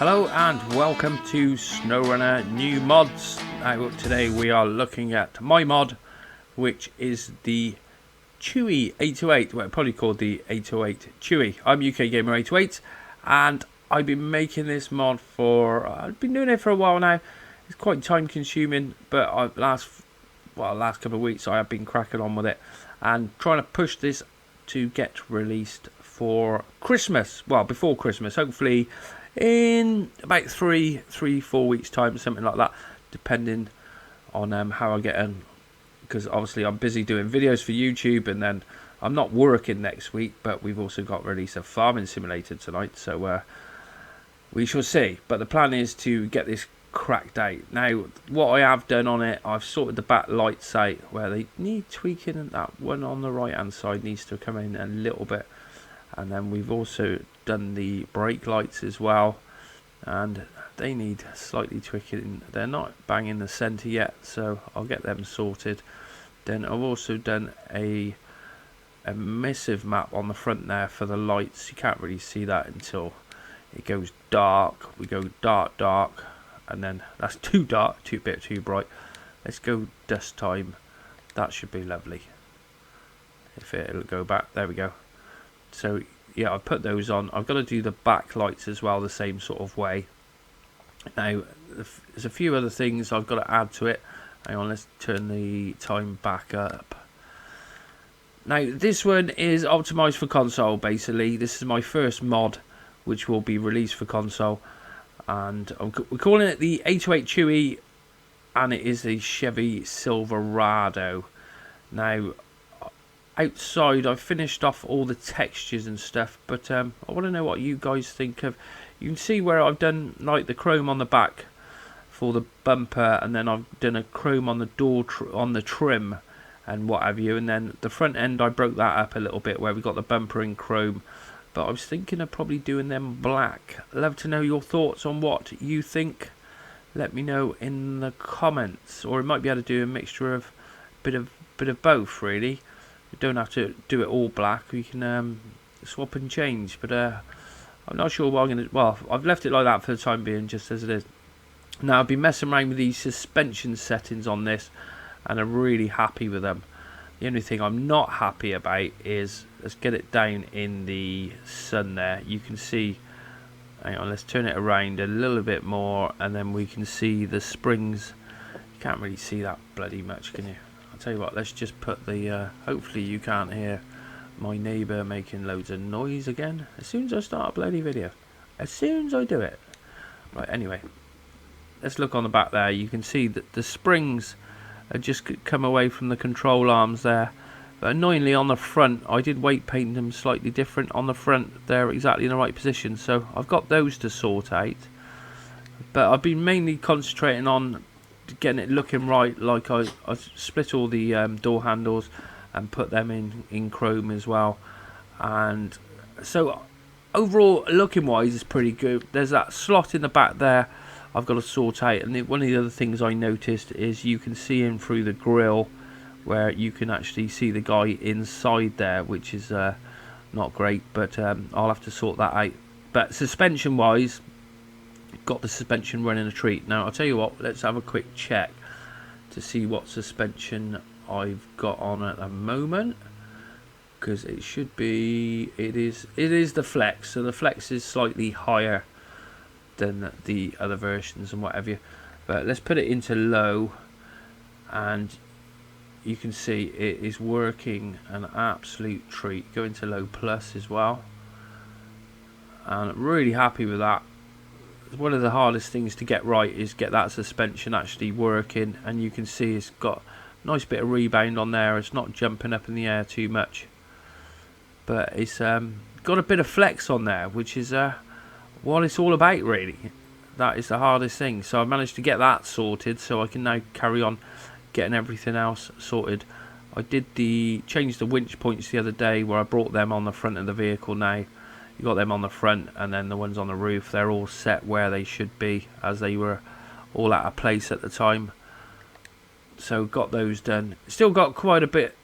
Hello and welcome to Snowrunner New Mods. Now today we are looking at my mod, which is the Chewy 808, well probably called the 808 Chewy. I'm UK Gamer 808 and I've been making this mod I've been doing it for a while now. It's quite time consuming, but last couple of weeks I have been cracking on with it and trying to push this to get released for Christmas. Well, before Christmas, hopefully in about 3-4 weeks time, something like that, depending on how I get on, because obviously I'm busy doing videos for YouTube and then I'm not working next week, but we've also got release of Farming Simulator tonight, so we shall see. But the plan is to get this cracked out. Now what I have done on it, I've sorted the back lights out where they need tweaking, and that one on the right hand side needs to come in a little bit, and then we've also done the brake lights as well, and they need slightly tweaking. They're not banging the center yet, so I'll get them sorted. Then I've also done a emissive map on the front there for the lights. You can't really see that until it goes dark. We go dark, and then that's too dark, too bright. Let's go dusk time. That should be lovely. If it'll go back, there we go. So yeah, I've put those on. I've got to do the back lights as well the same sort of way. Now there's a few other things I've got to add to it. Hang on, let's turn the time back up. Now this one is optimized for console. Basically this is my first mod which will be released for console, and we're calling it the 808 Chewy, and it is a Chevy Silverado. Now outside I've finished off all the textures and stuff, but I want to know what you guys think of. You can see where I've done like the chrome on the back for the bumper, and then I've done a chrome on the door on the trim and what have you, and then the front end I broke that up a little bit where we got the bumper in chrome, but I was thinking of probably doing them black. I'd love to know your thoughts on what you think. Let me know in the comments, or we might be able to do a mixture of bit of both really. You don't have to do it all black. We can swap and change, but I'm not sure what I'm going to... Well, I've left it like that for the time being, just as it is. Now, I've been messing around with these suspension settings on this, and I'm really happy with them. The only thing I'm not happy about is... Let's get it down in the sun there. You can see... Hang on, let's turn it around a little bit more, and then we can see the springs. You can't really see that bloody much, can you? I'll tell you what, let's just put the... hopefully you can't hear my neighbour making loads of noise again. As soon as I start a bloody video. As soon as I do it. Right, anyway. Let's look on the back there. You can see that the springs have just come away from the control arms there. But annoyingly on the front, I did weight paint them slightly different. On the front, they're exactly in the right position. So I've got those to sort out. But I've been mainly concentrating on getting it looking right. Like I split all the door handles and put them in chrome as well. And so overall, looking wise, it's pretty good. There's that slot in the back there I've got to sort out. And one of the other things I noticed is you can see in through the grill, where you can actually see the guy inside there, which is not great, but I'll have to sort that out. But suspension wise, got the suspension running a treat. Now I'll tell you what, let's have a quick check to see what suspension I've got on at the moment, because it should be, it is the flex. So the flex is slightly higher than the other versions and whatever, but let's put it into low, and you can see it is working an absolute treat. Go into low plus as well, and I'm really happy with that. One of the hardest things to get right is get that suspension actually working, and you can see it's got a nice bit of rebound on there. It's not jumping up in the air too much, but it's got a bit of flex on there, which is what it's all about really. That is the hardest thing. So I managed to get that sorted, so I can now carry on getting everything else sorted. I did change the winch points the other day, where I brought them on the front of the vehicle. Now you got them on the front, and then the ones on the roof, they're all set where they should be, as they were all out of place at the time. So got those done. Still got quite a bit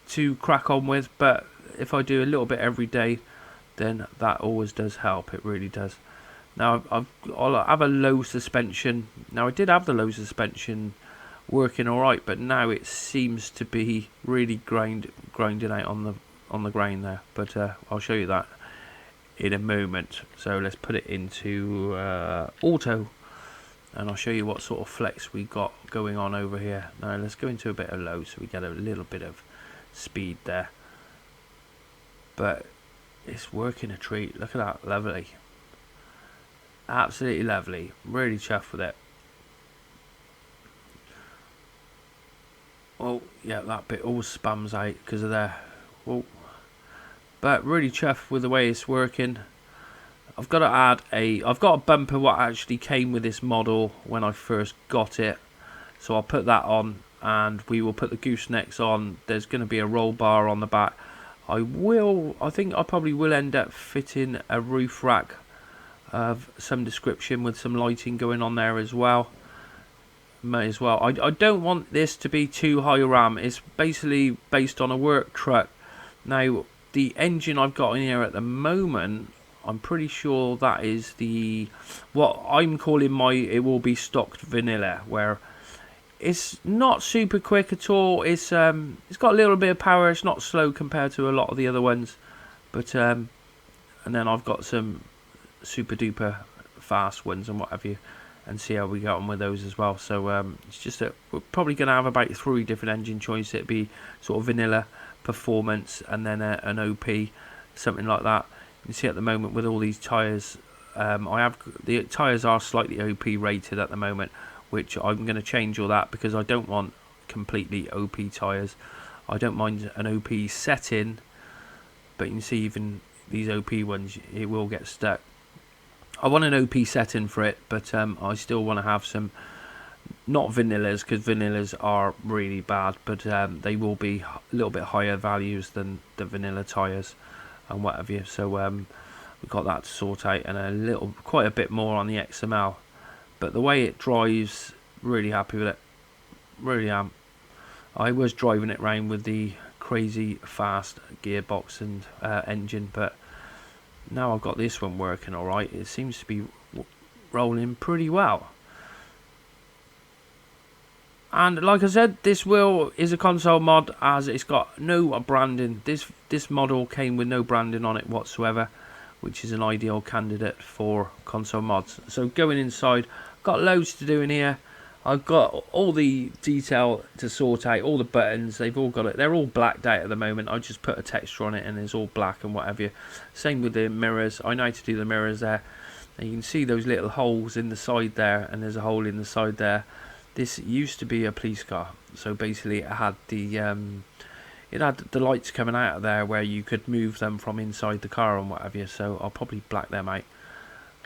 to crack on with, but if I do a little bit every day, then that always does help. It really does. Now I'll have a low suspension. Now I did have the low suspension working alright, but now it seems to be really grinding out on the grain there. But I'll show you that in a moment. So let's put it into auto, and I'll show you what sort of flex we got going on over here. Now let's go into a bit of low so we get a little bit of speed there. But it's working a treat. Look at that, lovely, absolutely lovely. Really chuffed with it. Oh yeah, that bit all spams out because of there. Oh, but really chuffed with the way it's working. I've got to add I've got a bumper what actually came with this model when I first got it, so I'll put that on, and we will put the goosenecks on. There's going to be a roll bar on the back. I think I probably will end up fitting a roof rack of some description with some lighting going on there as well. May as well. I don't want this to be too high ram. It's basically based on a work truck. Now the engine I've got in here at the moment, I'm pretty sure that is what I'm calling it will be stocked vanilla, where it's not super quick at all. It's got a little bit of power. It's not slow compared to a lot of the other ones, but and then I've got some super duper fast ones and what have you, and see how we get on with those as well. So it's just that we're probably going to have about 3 different engine choices. It'd be sort of vanilla, performance, and then an OP, something like that. You can see at the moment with all these tyres, the tyres are slightly OP rated at the moment, which I'm going to change all that because I don't want completely OP tyres. I don't mind an OP setting, but you can see even these OP ones, it will get stuck. I want an OP setting for it, but I still want to have some, not vanillas, because vanillas are really bad, but they will be a little bit higher values than the vanilla tyres and what have you. So we've got that to sort out, and quite a bit more on the XML. But the way it drives, really happy with it. Really am. I was driving it around with the crazy fast gearbox and engine, but now I've got this one working alright. It seems to be rolling pretty well. And like I said, this wheel is a console mod, as it's got no branding. This model came with no branding on it whatsoever, which is an ideal candidate for console mods. So going inside, got loads to do in here. I've got all the detail to sort out, all the buttons. They've all got it. They're all blacked out at the moment. I just put a texture on it and it's all black and what have you. Same with the mirrors. I know how to do the mirrors there. And you can see those little holes in the side there, and there's a hole in the side there. This used to be a police car, so basically it had the lights coming out of there where you could move them from inside the car and what have you. So I'll probably black them out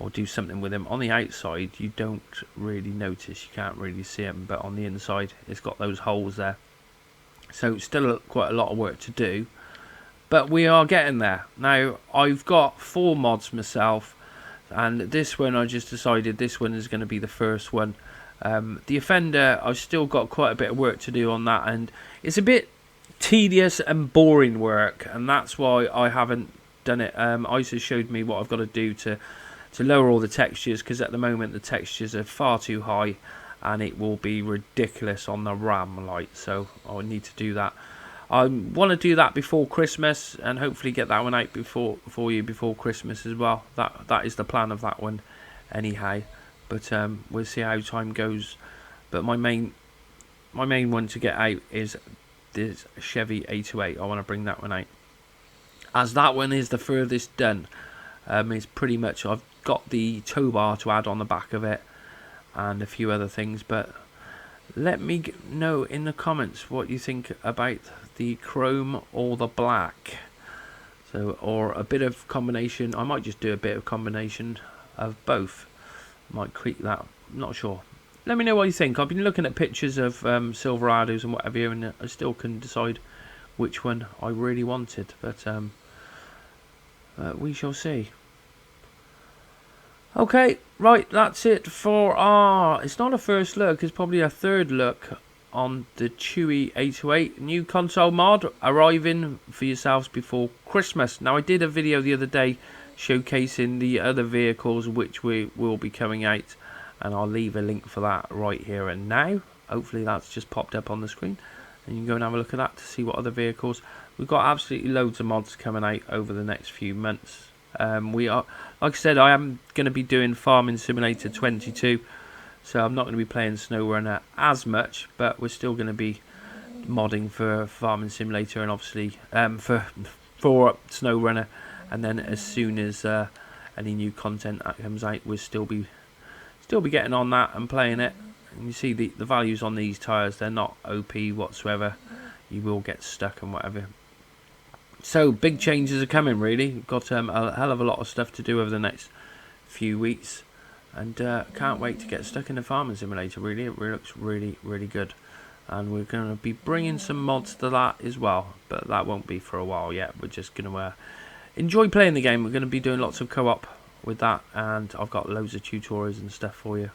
or do something with them. On the outside you don't really notice, you can't really see them, but on the inside it's got those holes there. So still quite a lot of work to do, but we are getting there. Now I've got 4 mods myself, and this one I just decided this one is going to be the first one. The offender, I've still got quite a bit of work to do on that, and it's a bit tedious and boring work, and that's why I haven't done it. Isa showed me what I've got to do to lower all the textures, because at the moment the textures are far too high and it will be ridiculous on the RAM light, so I need to do that. I want to do that before Christmas and hopefully get that one out for you before Christmas as well. That is the plan of that one anyhow, but we'll see how time goes. But my main one to get out is this Chevy 828. I want to bring that one out, as that one is the furthest done. It's pretty much, I've got the tow bar to add on the back of it and a few other things, but let me know in the comments what you think about the chrome or the black. So, or a bit of combination. I might just do a bit of combination of both. Might create that, I'm not sure. Let me know what you think. I've been looking at pictures of Silverados and whatever, and I still can decide which one I really wanted, but we shall see. Okay, right, that's it for it's not a first look, it's probably a third look on the Chewy 828 new console mod arriving for yourselves before Christmas. Now I did a video the other day showcasing the other vehicles which we will be coming out, and I'll leave a link for that right here and now. Hopefully that's just popped up on the screen, and you can go and have a look at that to see what other vehicles. We've got absolutely loads of mods coming out over the next few months. We are, like I said, I am going to be doing Farming Simulator 22, so I'm not going to be playing Snowrunner as much, but we're still going to be modding for Farming Simulator and obviously for Snowrunner. And then as soon as any new content that comes out, we'll still be getting on that and playing it. And you see the values on these tyres, they're not OP whatsoever. You will get stuck and whatever. So big changes are coming, really. We've got a hell of a lot of stuff to do over the next few weeks, and can't wait to get stuck in the Farming Simulator. Really, it looks really, really good, and we're going to be bringing some mods to that as well, but that won't be for a while yet. We're just going to enjoy playing the game. We're going to be doing lots of co-op with that, and I've got loads of tutorials and stuff for you.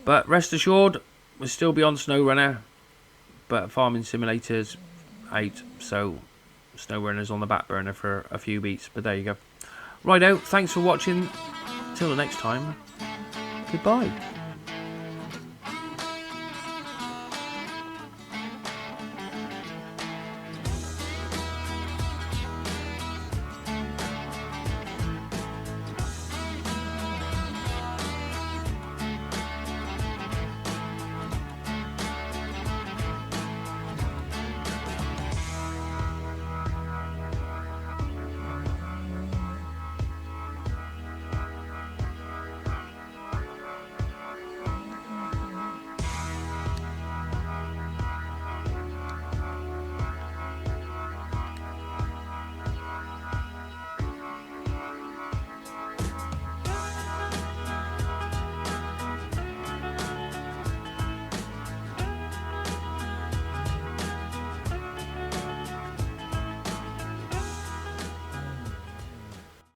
But rest assured, we'll still be on Snowrunner, but Farming Simulator's out, so Snowrunner's on the back burner for a few weeks. But there you go. Righto, thanks for watching. Till the next time, goodbye.